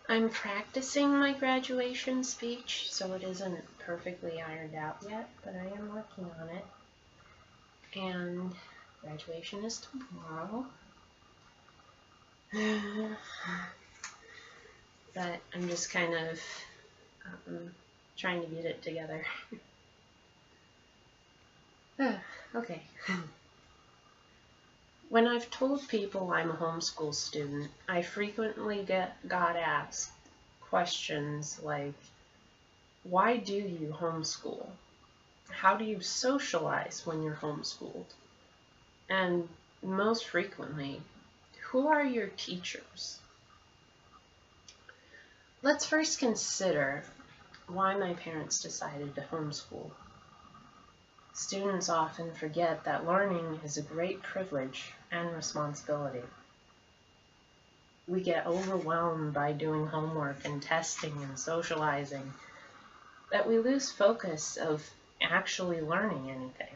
I'm practicing my graduation speech, so it isn't perfectly ironed out yet, but I am working on it. And graduation is tomorrow. But I'm just kind of trying to get it together. Okay. When I've told people I'm a homeschool student, I frequently got asked questions like, why do you homeschool? How do you socialize when you're homeschooled? And most frequently, who are your teachers? Let's first consider why my parents decided to homeschool. Students often forget that learning is a great privilege and responsibility. We get overwhelmed by doing homework and testing and socializing that we lose focus of actually learning anything.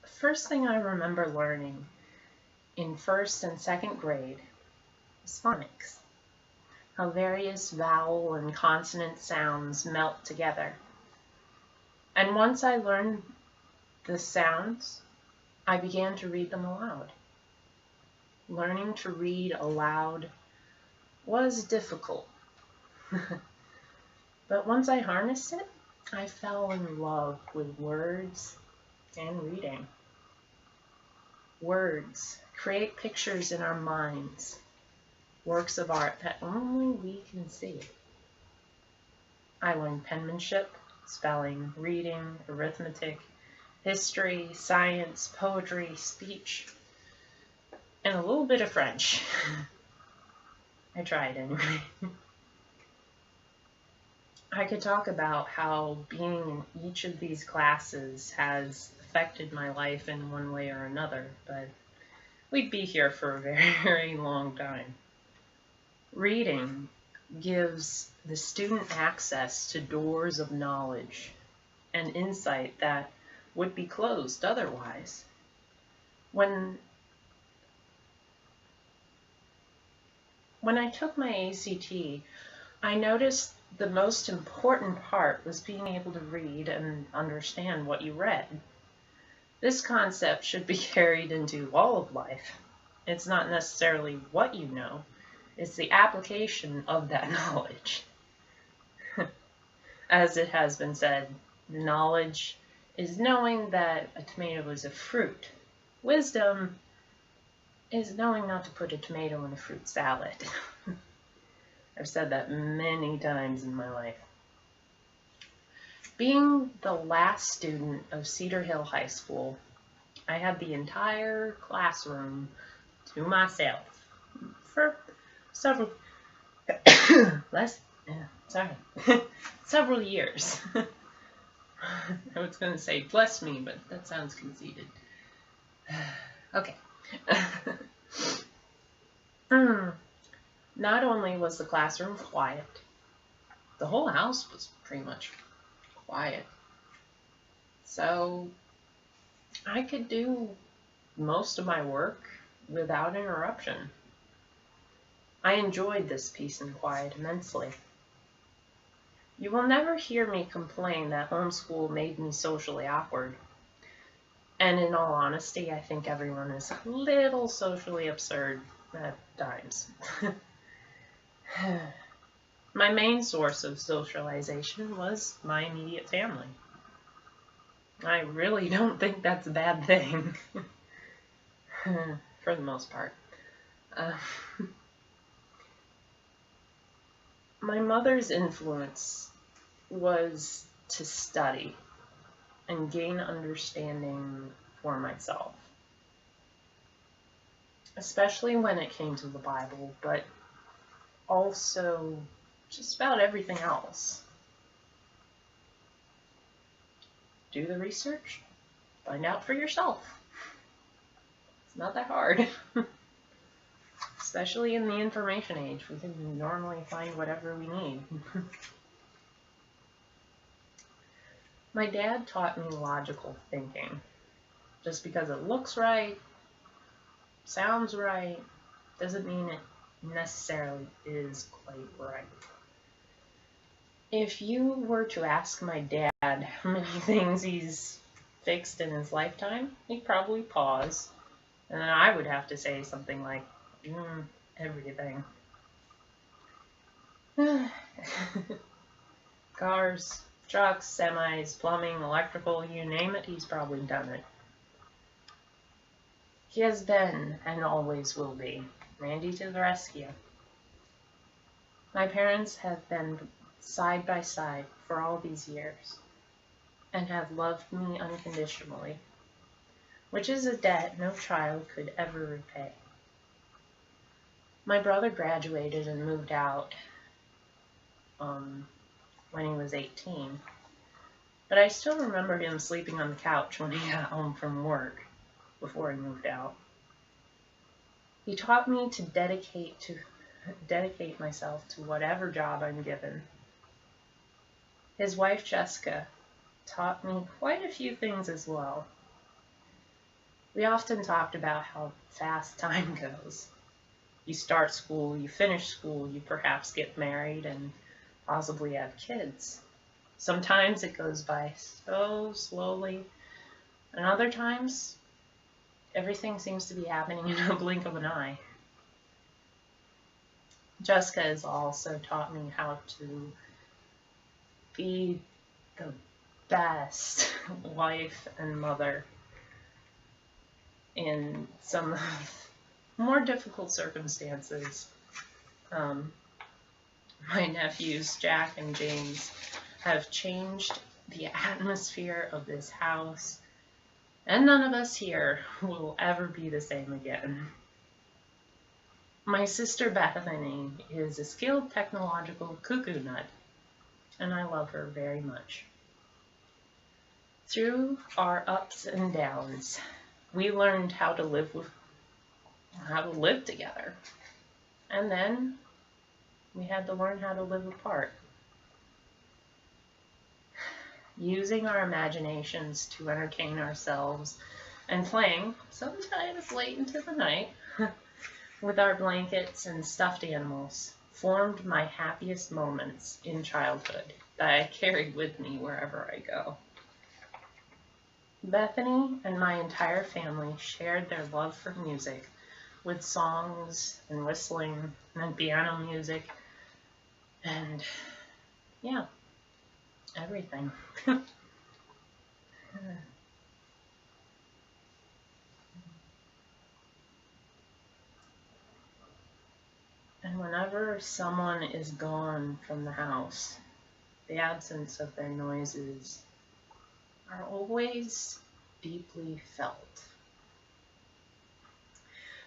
The first thing I remember learning in first and second grade is phonics, how various vowel and consonant sounds melt together. And once I learned the sounds, I began to read them aloud. Learning to read aloud was difficult. But once I harnessed it, I fell in love with words and reading. Words create pictures in our minds, works of art that only we can see. I learned penmanship, spelling, reading, arithmetic, history, science, poetry, speech, and a little bit of French. I tried anyway. I could talk about how being in each of these classes has affected my life in one way or another, but we'd be here for a very, very long time. Reading gives the student access to doors of knowledge and insight that would be closed otherwise. When I took my ACT, I noticed the most important part was being able to read and understand what you read. This concept should be carried into all of life. It's not necessarily what you know, it's the application of that knowledge. As it has been said, knowledge is knowing that a tomato is a fruit. Wisdom is knowing not to put a tomato in a fruit salad. I've said that many times in my life. Being the last student of Cedar Hill High School, I had the entire classroom to myself for several several years. I was going to say bless me, but that sounds conceited. Okay. Not only was the classroom quiet, the whole house was pretty much quiet. So I could do most of my work without interruption. I enjoyed this peace and quiet immensely. You will never hear me complain that homeschool made me socially awkward. And in all honesty, I think everyone is a little socially absurd at times. My main source of socialization was my immediate family. I really don't think that's a bad thing, for the most part. My mother's influence was to study and gain understanding for myself, especially when it came to the Bible, but also just about everything else. Do the research, find out for yourself. It's not that hard. Especially in the information age, we can normally find whatever we need. My dad taught me logical thinking. Just because it looks right, sounds right, doesn't mean it necessarily is quite right. If you were to ask my dad how many things he's fixed in his lifetime, he'd probably pause. And then I would have to say something like, everything. Cars, trucks, semis, plumbing, electrical, you name it, he's probably done it. He has been, and always will be, Randy to the rescue. My parents have been side by side for all these years, and have loved me unconditionally, which is a debt no child could ever repay. My brother graduated and moved out when he was 18, but I still remember him sleeping on the couch when he got home from work before he moved out. He taught me to dedicate myself to whatever job I'm given. His wife Jessica taught me quite a few things as well. We often talked about how fast time goes. You start school, you finish school, you perhaps get married and possibly have kids. Sometimes it goes by so slowly, and other times everything seems to be happening in a blink of an eye. Jessica has also taught me how to be the best wife and mother in some more difficult circumstances. My nephews, Jack and James, have changed the atmosphere of this house, and none of us here will ever be the same again. My sister Bethany is a skilled technological cuckoo nut, and I love her very much. Through our ups and downs, we learned how to live together, and then we had to learn how to live apart. Using our imaginations to entertain ourselves and playing, sometimes late into the night, with our blankets and stuffed animals, formed my happiest moments in childhood that I carried with me wherever I go. Bethany and my entire family shared their love for music with songs and whistling and piano music and, yeah, everything. And whenever someone is gone from the house, the absence of their noises are always deeply felt.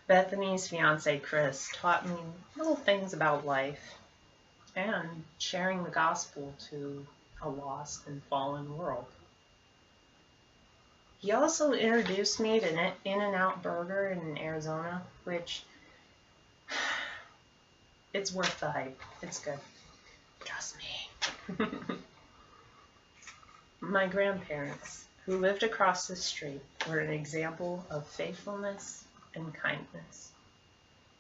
Bethany's fiance, Chris, taught me little things about life and sharing the gospel to a lost and fallen world. He also introduced me to In-N-Out Burger in Arizona, which, it's worth the hype. It's good. Trust me. My grandparents, who lived across the street, were an example of faithfulness and kindness.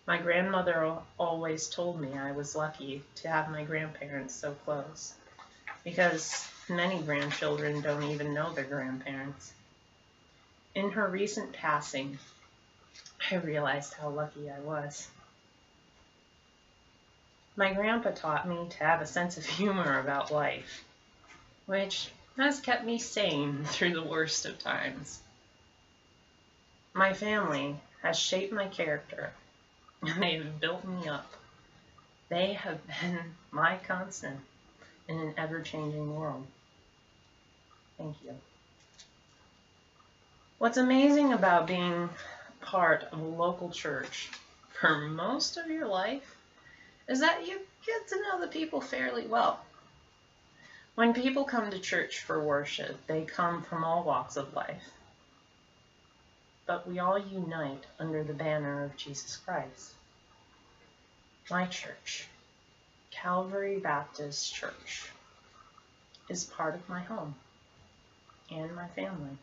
My grandmother always told me I was lucky to have my grandparents so close, because many grandchildren don't even know their grandparents. In her recent passing, I realized how lucky I was. My grandpa taught me to have a sense of humor about life, which has kept me sane through the worst of times. My family has shaped my character, and they have built me up. They have been my constant in an ever-changing world. Thank you. What's amazing about being part of a local church for most of your life is that you get to know the people fairly well. When people come to church for worship, they come from all walks of life. But we all unite under the banner of Jesus Christ. My church, Calvary Baptist Church, is part of my home and my family.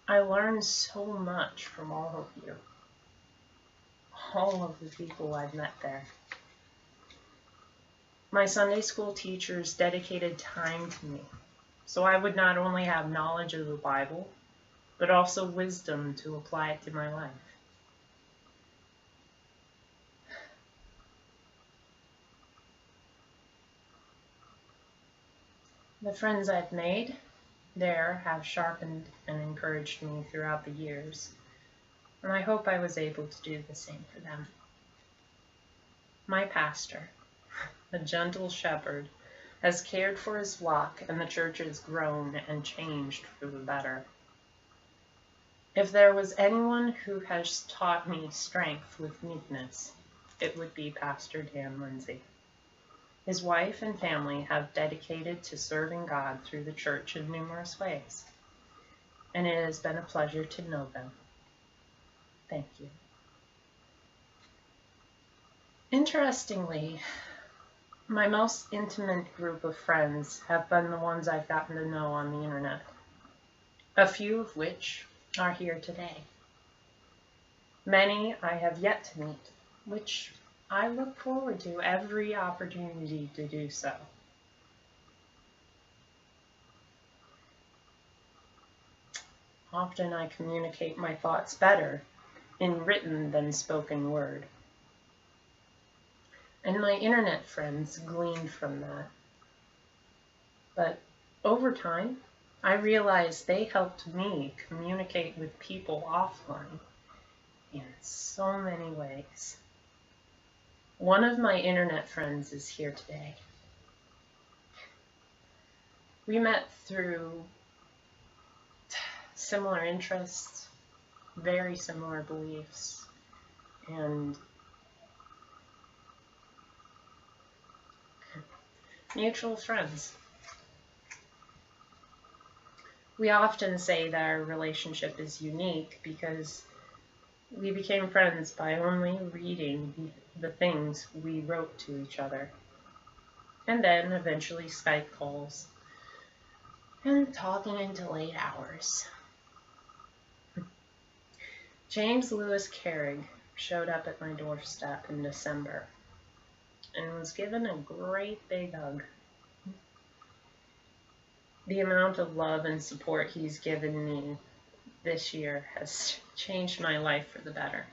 I learned so much from all of you. all of the people I've met there. My Sunday school teachers dedicated time to me, so I would not only have knowledge of the Bible, but also wisdom to apply it to my life. The friends I've made there have sharpened and encouraged me throughout the years, and I hope I was able to do the same for them. My pastor, a gentle shepherd, has cared for his flock, and the church has grown and changed for the better. If there was anyone who has taught me strength with meekness, it would be Pastor Dan Lindsay. His wife and family have dedicated to serving God through the church in numerous ways, and it has been a pleasure to know them. Thank you. Interestingly, my most intimate group of friends have been the ones I've gotten to know on the internet, a few of which are here today. Many I have yet to meet, which I look forward to every opportunity to do so. Often I communicate my thoughts better in written than spoken word. And my internet friends gleaned from that. But over time, I realized they helped me communicate with people offline in so many ways. One of my internet friends is here today. We met through similar interests, very similar beliefs, and mutual friends. We often say that our relationship is unique because we became friends by only reading the things we wrote to each other, and then eventually Skype calls and talking into late hours. James Lewis Carrig showed up at my doorstep in December and was given a great big hug. The amount of love and support he's given me this year has changed my life for the better.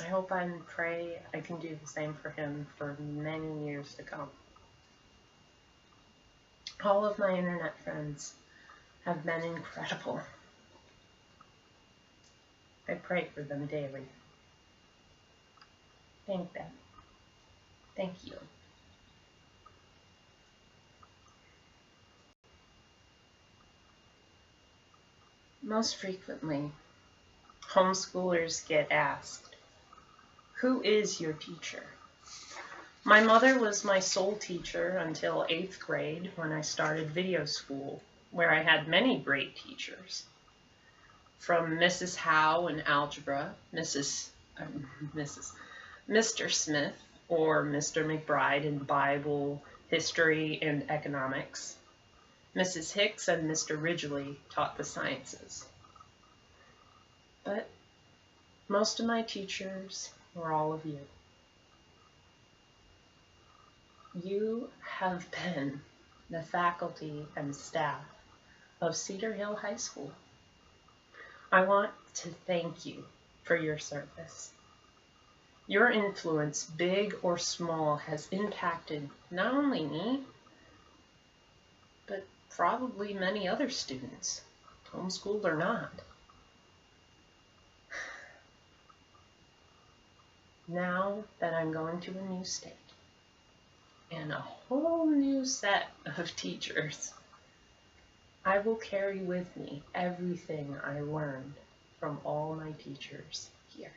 I hope and pray I can do the same for him for many years to come. All of my internet friends have been incredible. I pray for them daily. Thank them. Thank you. Most frequently, homeschoolers get asked, "Who is your teacher?" My mother was my sole teacher until 8th grade when I started video school, where I had many great teachers. From Mrs. Howe in algebra, Mr. Smith, or Mr. McBride in Bible, history, and economics. Mrs. Hicks and Mr. Ridgely taught the sciences. But most of my teachers were all of you. You have been the faculty and staff of Cedar Hill High School. I want to thank you for your service. Your influence, big or small, has impacted not only me, but probably many other students, homeschooled or not. Now that I'm going to a new state and a whole new set of teachers, I will carry with me everything I learned from all my teachers here.